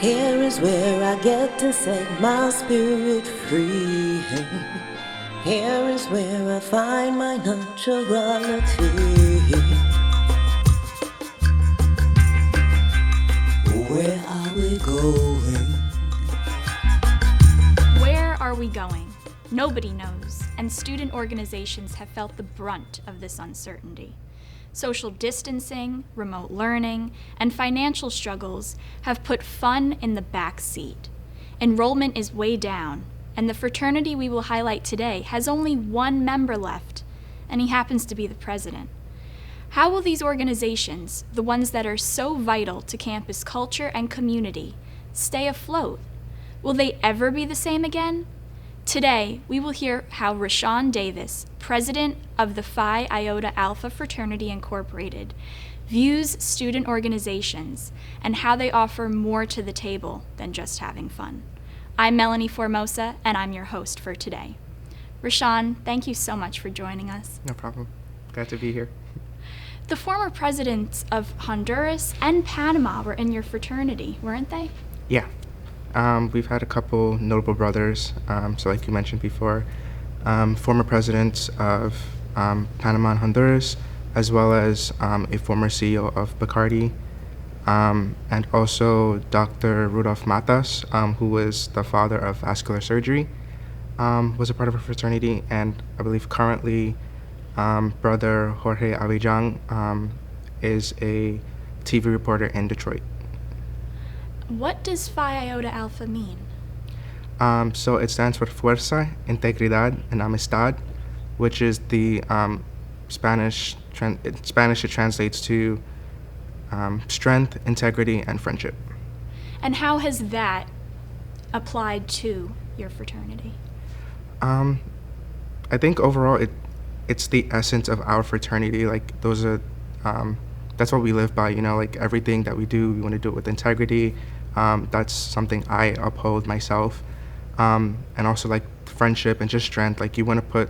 Here is where I get to set my spirit free. Here is where I find my naturality. Where are we going? Where are we going? Nobody knows, and student organizations have felt the brunt of this uncertainty. Social distancing, remote learning, and financial struggles have put fun in the back seat. Enrollment is way down, and the fraternity we will highlight today has only one member left, and he happens to be the president. How will these organizations, the ones that are so vital to campus culture and community, stay afloat? Will they ever be the same again? Today, we will hear how Rashawn Davis, president of the Phi Iota Alpha Fraternity Incorporated, views student organizations and how they offer more to the table than just having fun. I'm Melanie Formosa, and I'm your host for today. Rashawn, thank you so much for joining us. No problem. Glad to be here. The former presidents of Honduras and Panama were in your fraternity, weren't they? Yeah. We've had a couple notable brothers, so like you mentioned before, former presidents of Panama and Honduras, as well as a former CEO of Bacardi, and also Dr. Rudolph Matas, who was the father of vascular surgery, was a part of a fraternity, and I believe currently brother Jorge Avellán is a TV reporter in Detroit. What does Phi Iota Alpha mean? So it stands for Fuerza, Integridad, and Amistad, which is the Spanish. In Spanish, it translates to strength, integrity, and friendship. And how has that applied to your fraternity? I think overall, it's the essence of our fraternity. Like those are, that's what we live by. You know, like everything that we do, we want to do it with integrity. That's something I uphold myself, and also like friendship and just strength. Like you want to put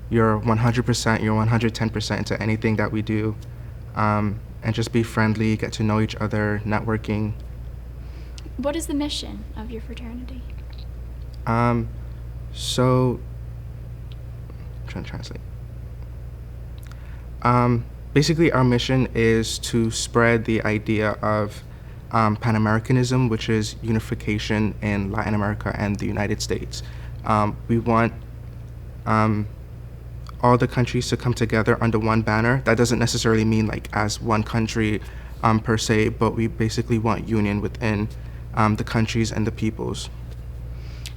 your 100%, your 110% into anything that we do, and just be friendly, get to know each other, networking. What is the mission of your fraternity? So, I'm trying to translate. Basically, our mission is to spread the idea of Pan-Americanism, which is unification in Latin America and the United States. We want all the countries to come together under one banner. That doesn't necessarily mean like as one country per se, but we basically want union within the countries and the peoples.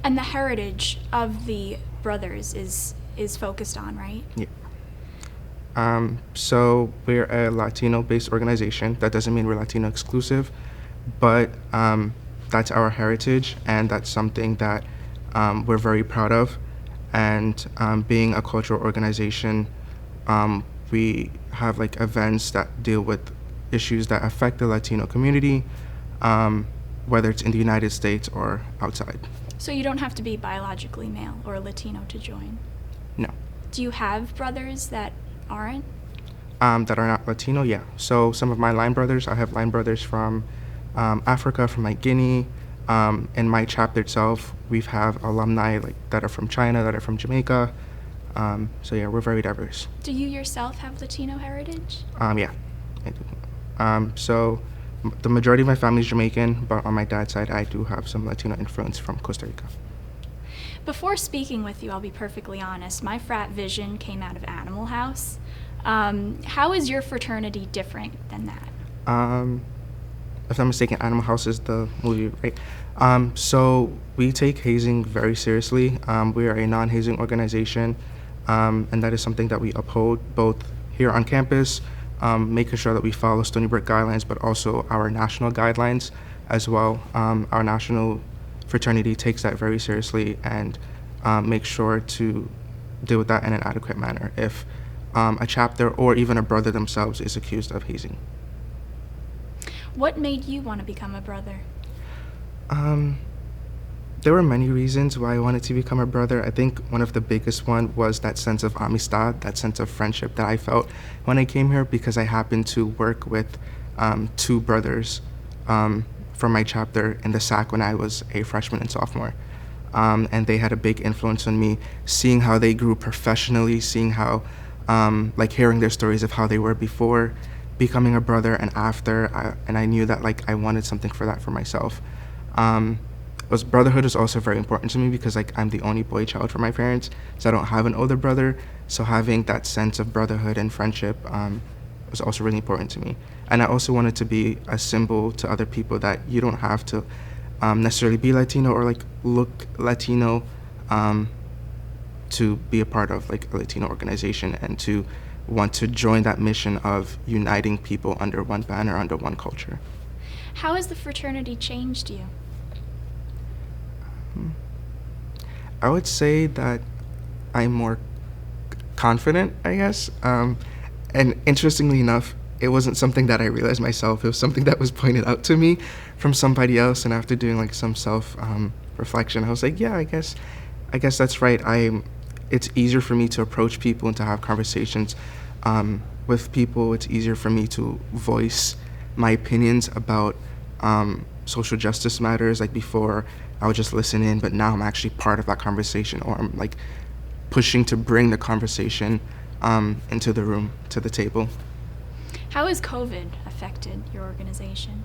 And the heritage of the brothers is focused on, right? Yeah. So we're a Latino-based organization. That doesn't mean we're Latino exclusive, but that's our heritage, and that's something that we're very proud of. And being a cultural organization, we have like events that deal with issues that affect the Latino community, whether it's in the United States or outside. So you don't have to be biologically male or Latino to join? No. Do you have brothers that aren't? That are not Latino, yeah. So some of my line brothers, I have line brothers from Africa, from like Guinea. In my chapter itself, we have alumni like that are from China, that are from Jamaica. So yeah, we're very diverse. Do you yourself have Latino heritage? Yeah, I do. So the majority of my family is Jamaican, but on my dad's side, I do have some Latino influence from Costa Rica. Before speaking with you, I'll be perfectly honest, my frat vision came out of Animal House. How is your fraternity different than that? If I'm mistaken, Animal House is the movie, right? So we take hazing very seriously. We are a non-hazing organization, and that is something that we uphold both here on campus, making sure that we follow Stony Brook guidelines, but also our national guidelines as well. Our national fraternity takes that very seriously and makes sure to deal with that in an adequate manner if a chapter or even a brother themselves is accused of hazing. What made you want to become a brother? There were many reasons why I wanted to become a brother. I think one of the biggest one was that sense of amistad, that sense of friendship that I felt when I came here, because I happened to work with two brothers from my chapter in the SAC when I was a freshman and sophomore. And they had a big influence on me, seeing how they grew professionally, seeing how, like hearing their stories of how they were before becoming a brother and after, and I knew that like I wanted something for that for myself. Brotherhood is also very important to me because like I'm the only boy child for my parents, so I don't have an older brother. So having that sense of brotherhood and friendship was also really important to me. And I also wanted to be a symbol to other people that you don't have to necessarily be Latino or like look Latino to be a part of like a Latino organization and to want to join that mission of uniting people under one banner, under one culture. How has the fraternity changed you? I would say that I'm more confident, I guess. And interestingly enough, it wasn't something that I realized myself. It was something that was pointed out to me from somebody else. And after doing like some self reflection, I was like, yeah, I guess that's right. It's easier for me to approach people and to have conversations with people. It's easier for me to voice my opinions about social justice matters. Like before, I would just listen in, but now I'm actually part of that conversation, or I'm like pushing to bring the conversation into the room, to the table. How has COVID affected your organization?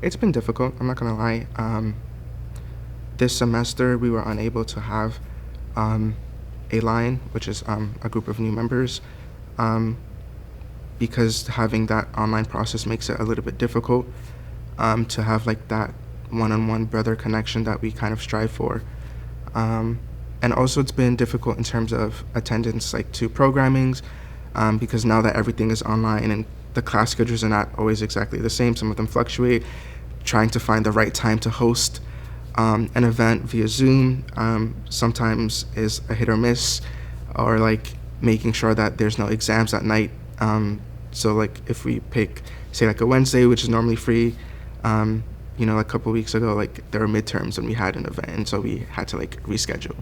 It's been difficult, I'm not gonna lie. This semester, we were unable to have a line, which is a group of new members, because having that online process makes it a little bit difficult to have like that one-on-one brother connection that we kind of strive for. And also it's been difficult in terms of attendance like to programmings, because now that everything is online and the class schedules are not always exactly the same, some of them fluctuate, trying to find the right time to host an event via Zoom sometimes is a hit or miss, or like making sure that there's no exams at night. So like if we pick, say like a Wednesday, which is normally free, a couple weeks ago, like there were midterms and we had an event, and so we had to like reschedule.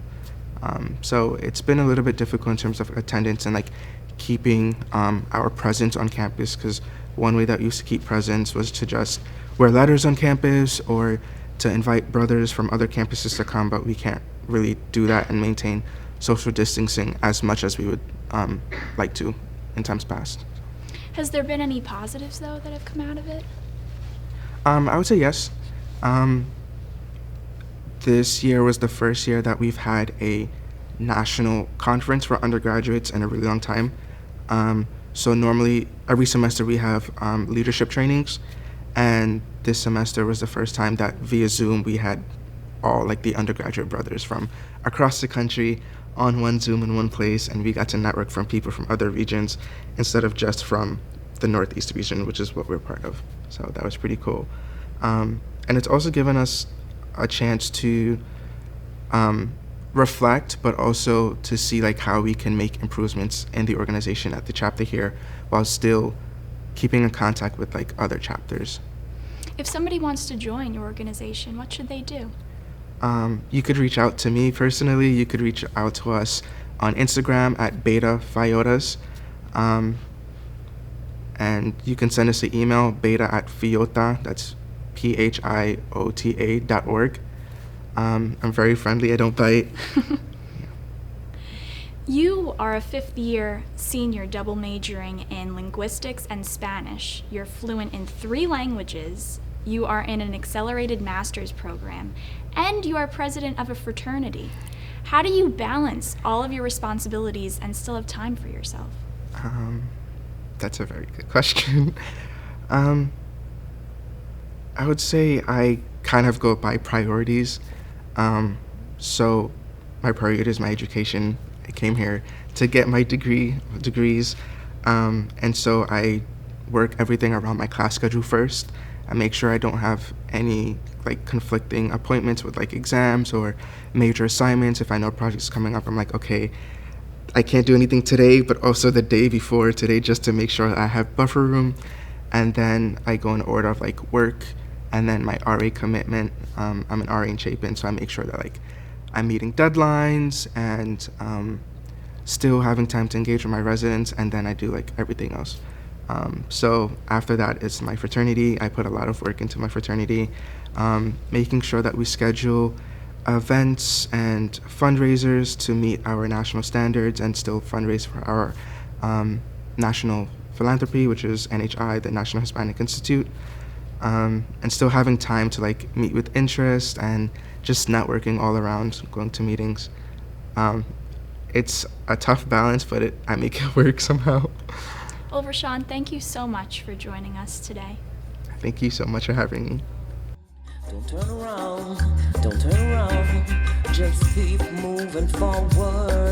So it's been a little bit difficult in terms of attendance and like keeping our presence on campus, because one way that we used to keep presence was to just wear letters on campus or to invite brothers from other campuses to come, but we can't really do that and maintain social distancing as much as we would like to in times past. Has there been any positives, though, that have come out of it? I would say yes. This year was the first year that we've had a national conference for undergraduates in a really long time. So normally every semester we have leadership trainings, and this semester was the first time that via Zoom we had all like the undergraduate brothers from across the country on one Zoom in one place, and we got to network from people from other regions instead of just from the Northeast region, which is what we're part of. So that was pretty cool. And it's also given us a chance to reflect, but also to see like how we can make improvements in the organization at the chapter here while still keeping in contact with like other chapters. If somebody wants to join your organization, what should they do? You could reach out to me personally. You could reach out to us on Instagram at Beta Phiotas. And you can send us an email, beta@Phiota, that's PHIOTA.org. I'm very friendly, I don't bite. You are a fifth-year senior double majoring in linguistics and Spanish. You're fluent in 3 languages. You are in an accelerated master's program, and you are president of a fraternity. How do you balance all of your responsibilities and still have time for yourself? That's a very good question. I would say I kind of go by priorities. So my priority is my education. I came here to get my degrees, and so I work everything around my class schedule first. I make sure I don't have any like conflicting appointments with like exams or major assignments. If I know projects coming up, I'm like, okay, I can't do anything today, but also the day before today, just to make sure that I have buffer room. And then I go in order of like work, and then my RA commitment. I'm an RA in Chapin, so I make sure that like I'm meeting deadlines and still having time to engage with my residents, and then I do like everything else. So after that, it's my fraternity. I put a lot of work into my fraternity, making sure that we schedule events and fundraisers to meet our national standards and still fundraise for our national philanthropy, which is NHI, the National Hispanic Institute, and still having time to like meet with interest and just networking all around, going to meetings. It's a tough balance, but I make it work somehow. Well, Rashawn, thank you so much for joining us today. Thank you so much for having me. Don't turn around, just keep moving forward.